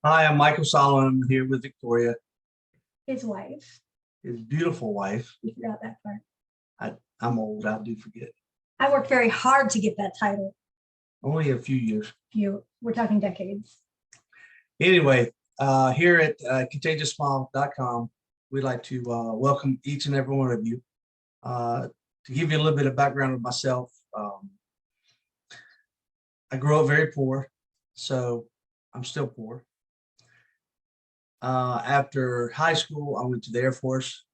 Hi, I'm Michael Solomon. I'm here with Victoria, His wife. his beautiful wife. You forgot that part. I'm old. I do forget. I worked very hard to get that title. Only a few years. We're talking decades. Anyway, here at contagiousmile.com, we'd like to welcome each and every one of you. To give you a little bit of background of myself, I grew up very poor, so I'm still poor. After high school, I went to the Air Force,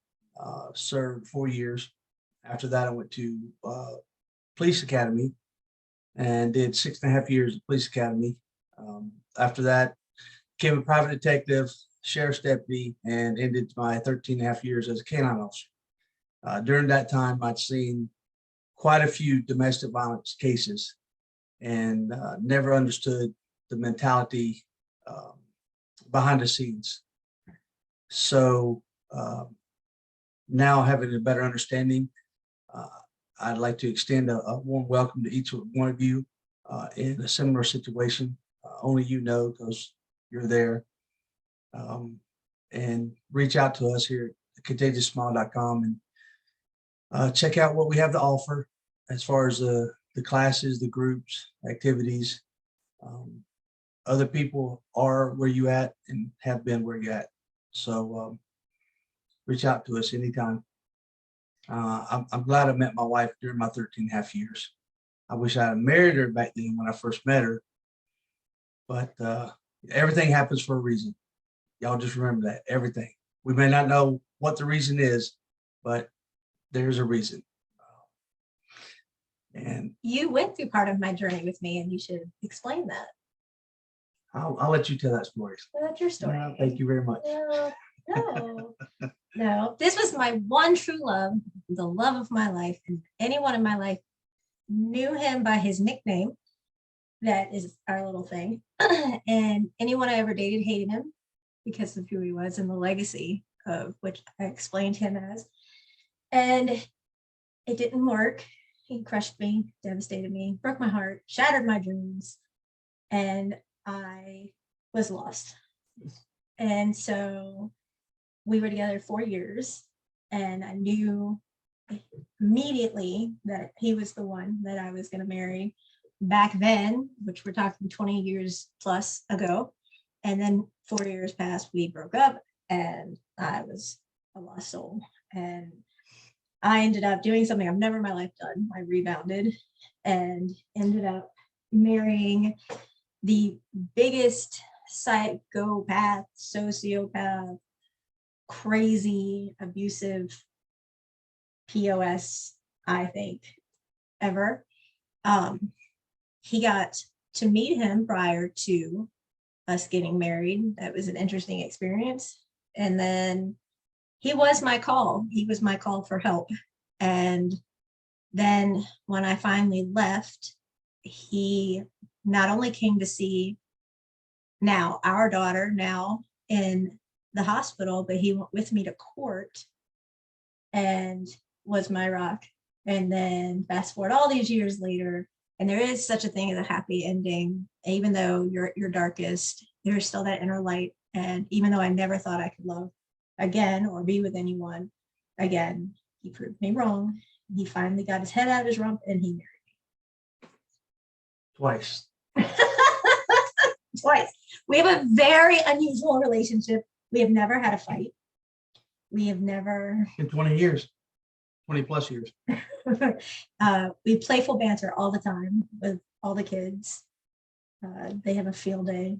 served 4 years. After that, I went to police academy and did 6.5 years of police academy. After that, became a private detective, sheriff's deputy, and ended my 13.5 years as a canine officer. During that time, I'd seen quite a few domestic violence cases and never understood the mentality behind the scenes. So now having a better understanding, I'd like to extend a warm welcome to each one of you in a similar situation. Only you know because you're there. And reach out to us here at contagiousmile.com and check out what we have to offer as far as the classes, the groups, activities. Other people are where you at and have been where you at. So reach out to us anytime. I'm glad I met my wife during my 13.5 years. I wish I had married her back then when I first met her, but everything happens for a reason. Y'all just remember that, everything. We may not know what the reason is, but there's a reason. And you went through part of my journey with me, and you should explain that. I'll let you tell that story. That's your story. Thank you very much. No. This was my one true love, the love of my life, and anyone in my life knew him by his nickname. That is our little thing. And anyone I ever dated hated him because of who he was and the legacy of which I explained him as. And it didn't work. He crushed me, devastated me, broke my heart, shattered my dreams, and I was lost. And so we were together 4 years, and I knew immediately that he was the one that I was going to marry back then, which we're talking 20 years plus ago. And then 4 years passed, we broke up, and I was a lost soul. And I ended up doing something I've never in my life done. I rebounded and ended up marrying the biggest psychopath, sociopath, crazy, abusive POS, I think, ever. He got to meet him prior to us getting married. That was an interesting experience. And then he was my call. He was my call for help. And then when I finally left, he not only came to see now our daughter now in the hospital, but he went with me to court and was my rock. And then fast forward all these years later, and there is such a thing as a happy ending. Even though you're at your darkest, there's still that inner light. And even though I never thought I could love again or be with anyone again, he proved me wrong. He finally got his head out of his rump and he married me. Twice. Twice. We have a very unusual relationship. We have never had a fight. We have never In 20 years, 20 plus years. We playful banter all the time with all the kids. They have a field day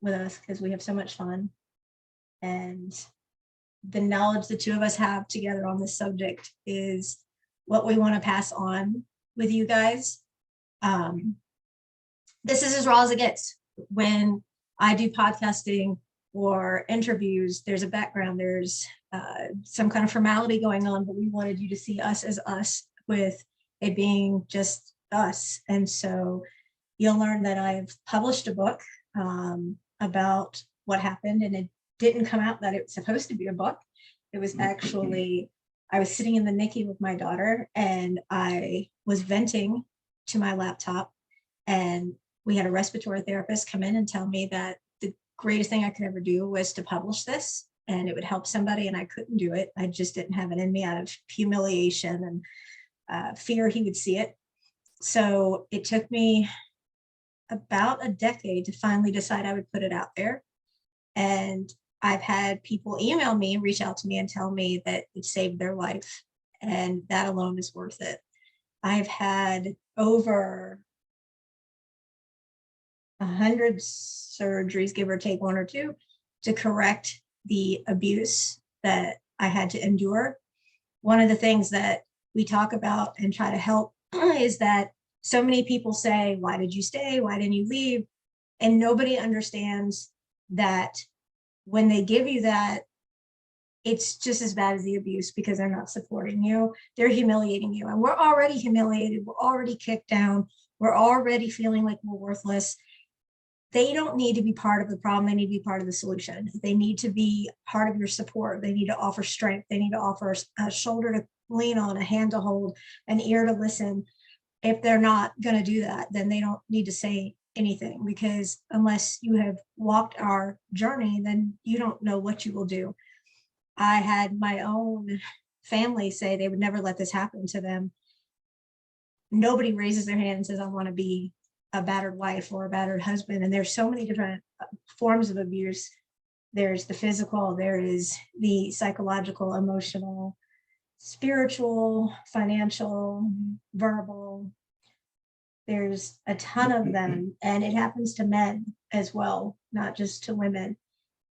with us because we have so much fun. And the knowledge the two of us have together on this subject is what we want to pass on with you guys. This is as raw as it gets. When I do podcasting or interviews, there's a background, there's some kind of formality going on, but we wanted you to see us as us with it being just us. And so you'll learn that I've published a book about what happened, and it didn't come out that it was supposed to be a book. It was actually, I was sitting in the NICU with my daughter and I was venting to my laptop, and we had a respiratory therapist come in and tell me that the greatest thing I could ever do was to publish this, and it would help somebody, and I couldn't do it. I just didn't have it in me out of humiliation and fear he would see it. So it took me about a decade to finally decide I would put it out there. And I've had people email me and reach out to me and tell me that it saved their life. And that alone is worth it. I've had over 100 surgeries, give or take one or two, to correct the abuse that I had to endure. One of the things that we talk about and try to help is that so many people say, why did you stay? Why didn't you leave? And nobody understands that when they give you that, it's just as bad as the abuse, because they're not supporting you. They're humiliating you. And we're already humiliated. We're already kicked down. We're already feeling like we're worthless. They don't need to be part of the problem. They need to be part of the solution. They need to be part of your support. They need to offer strength. They need to offer a shoulder to lean on, a hand to hold, an ear to listen. If they're not going to do that, then they don't need to say anything, because unless you have walked our journey, then you don't know what you will do. I had my own family say they would never let this happen to them. Nobody raises their hand and says, I want to be a battered wife or a battered husband. And there's so many different forms of abuse. There's the physical, there is the psychological, emotional, spiritual, financial, verbal. There's a ton of them, and it happens to men as well, not just to women.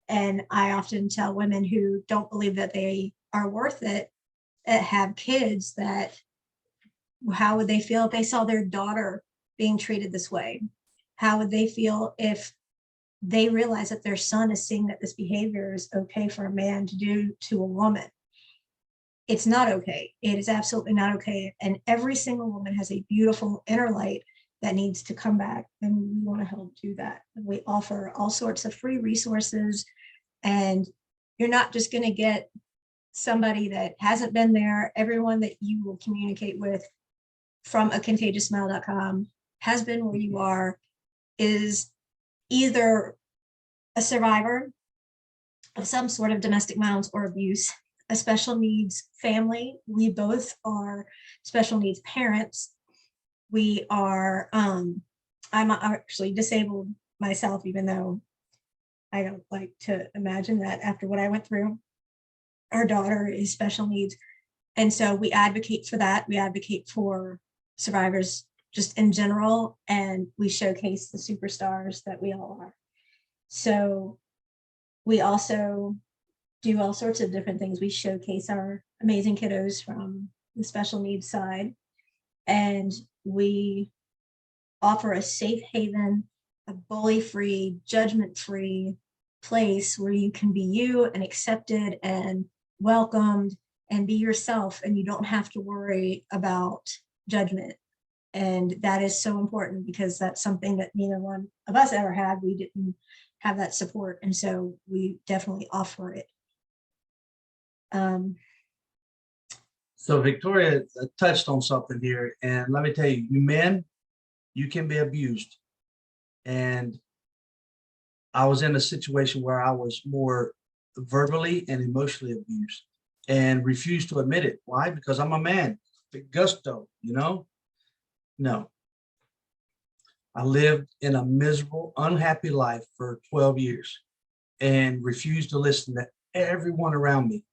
And I often tell women who don't believe that they are worth it, that have kids, that how would they feel if they saw their daughter being treated this way? How would they feel if they realize that their son is seeing that this behavior is okay for a man to do to a woman? It's not okay. It is absolutely not okay. And every single woman has a beautiful inner light that needs to come back, and we want to help do that. We offer all sorts of free resources, and you're not just going to get somebody that hasn't been there. Everyone that you will communicate with from contagiousmile.com has been where you are, is either a survivor of some sort of domestic violence or abuse, a special needs family. We both are special needs parents. We are, I'm actually disabled myself, even though I don't like to imagine that after what I went through. Our daughter is special needs. And so we advocate for that. We advocate for survivors just in general, and we showcase the superstars that we all are. So we also do all sorts of different things. We showcase our amazing kiddos from the special needs side, and we offer a safe haven, a bully-free, judgment-free place where you can be you and accepted and welcomed and be yourself, and you don't have to worry about judgment. And that is so important, because that's something that neither one of us ever had. We didn't have that support, and so we definitely offer it. So Victoria touched on something here, and let me tell you, you men, you can be abused. And I was in a situation where I was more verbally and emotionally abused, and refused to admit it. Why? Because I'm a man, big gusto, you know? No. I lived in a miserable, unhappy life for 12 years and refused to listen to everyone around me.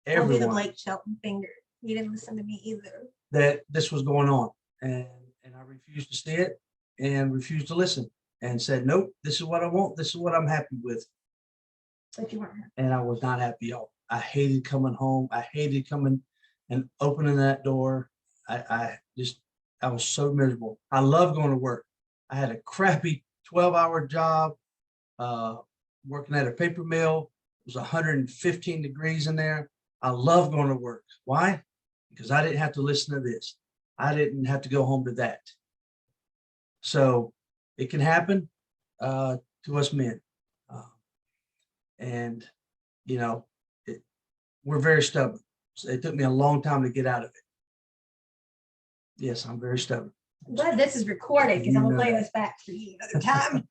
I'll do the Everyone Blake Shelton finger. You didn't listen to me either. that this was going on. And I refused to see it and refused to listen, and said, nope, this is what I want. This is what I'm happy with. But you weren't happy. And I was not happy, y'all. I hated coming home. I hated coming and opening that door. I was so miserable. I love going to work. I had a crappy 12-hour job, working at a paper mill. It was 115 degrees in there. I love going to work. Why? Because I didn't have to listen to this. I didn't have to go home to that. So it can happen to us men. And, you know, we're very stubborn. So it took me a long time to get out of it. Yes, I'm very stubborn. I'm glad this is recorded, because I'm going to play this back for you another time.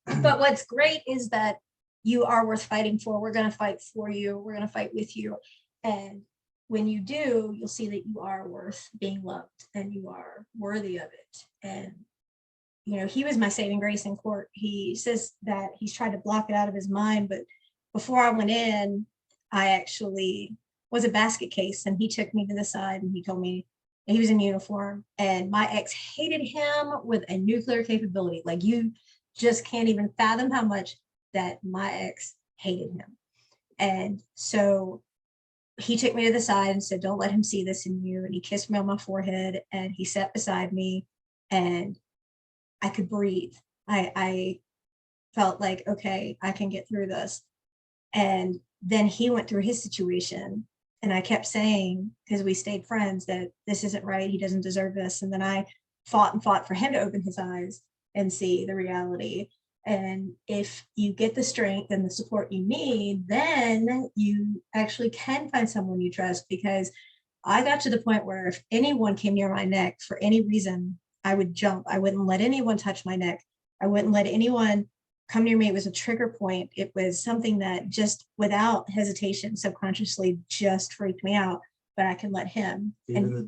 But what's great is that you are worth fighting for. We're going to fight for you. We're going to fight with you. And when you do, you'll see that you are worth being loved and you are worthy of it. And, you know, he was my saving grace in court. He says that he's tried to block it out of his mind. But before I went in, I actually was a basket case, and he took me to the side and he told me he was in uniform, and my ex hated him with a nuclear capability. Like, you just can't even fathom how much that my ex hated him. And so he took me to the side and said, don't let him see this in you. And he kissed me on my forehead and he sat beside me, and I could breathe. I felt like, okay, I can get through this. And then he went through his situation, and I kept saying, because we stayed friends, that this isn't right. He doesn't deserve this. And then I fought and fought for him to open his eyes and see the reality. And if you get the strength and the support you need, then you actually can find someone you trust. Because I got to the point where if anyone came near my neck for any reason, I would jump. I wouldn't let anyone touch my neck. I wouldn't let anyone come near me. It was a trigger point. It was something that just without hesitation, subconsciously just freaked me out. But I can let him. Even And the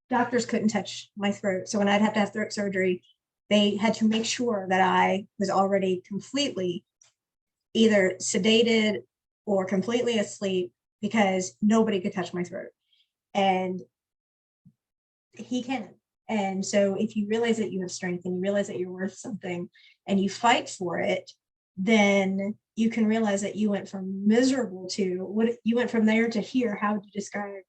doctors couldn't touch my throat. So when I'd have to have throat surgery, they had to make sure that I was already completely either sedated or completely asleep, because nobody could touch my throat. And he can. And so if you realize that you have strength and you realize that you're worth something and you fight for it, then you can realize that you went from miserable to what you went from there to here. How would you describe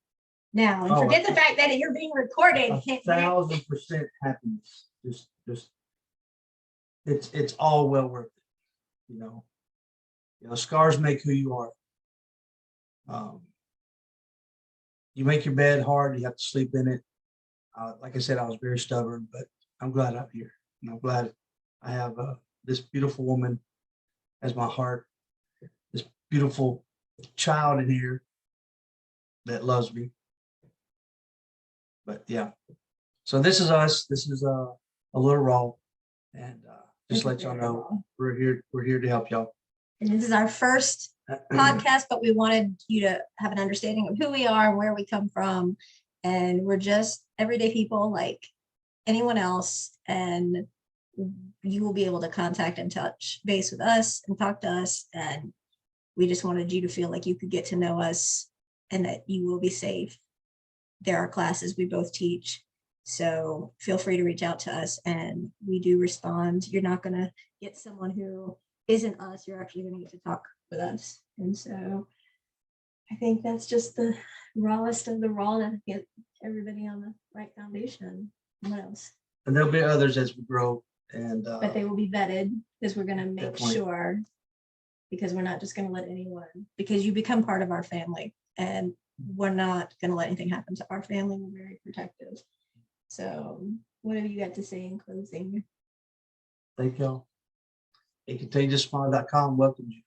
now? And forget the fact that you're being recorded. 1,000% happiness. Just it's all well worth it. You know, scars make who you are. You make your bed hard, you have to sleep in it. Like I said, I was very stubborn, but I'm glad I'm here. And I'm glad I have this beautiful woman as my heart, this beautiful child in here that loves me. But yeah, so this is us. This is a little raw, and just let y'all know we're here to help y'all. And this is our first podcast, but we wanted you to have an understanding of who we are and where we come from. And we're just everyday people like anyone else. And you will be able to contact and touch base with us and talk to us. And we just wanted you to feel like you could get to know us and that you will be safe. There are classes we both teach. So feel free to reach out to us, and we do respond. You're not going to get someone who isn't us. You're actually going to get to talk with us. And so I think that's just the rawest of the raw to get everybody on the right foundation. What else? And there'll be others as we grow. And but they will be vetted, because we're going to make definitely. sure, because we're not just going to let anyone, because you become part of our family, and we're not going to let anything happen to our family. We're very protective. So what have you got to say in closing? Thank y'all. ContagiousSmile.com welcomes you.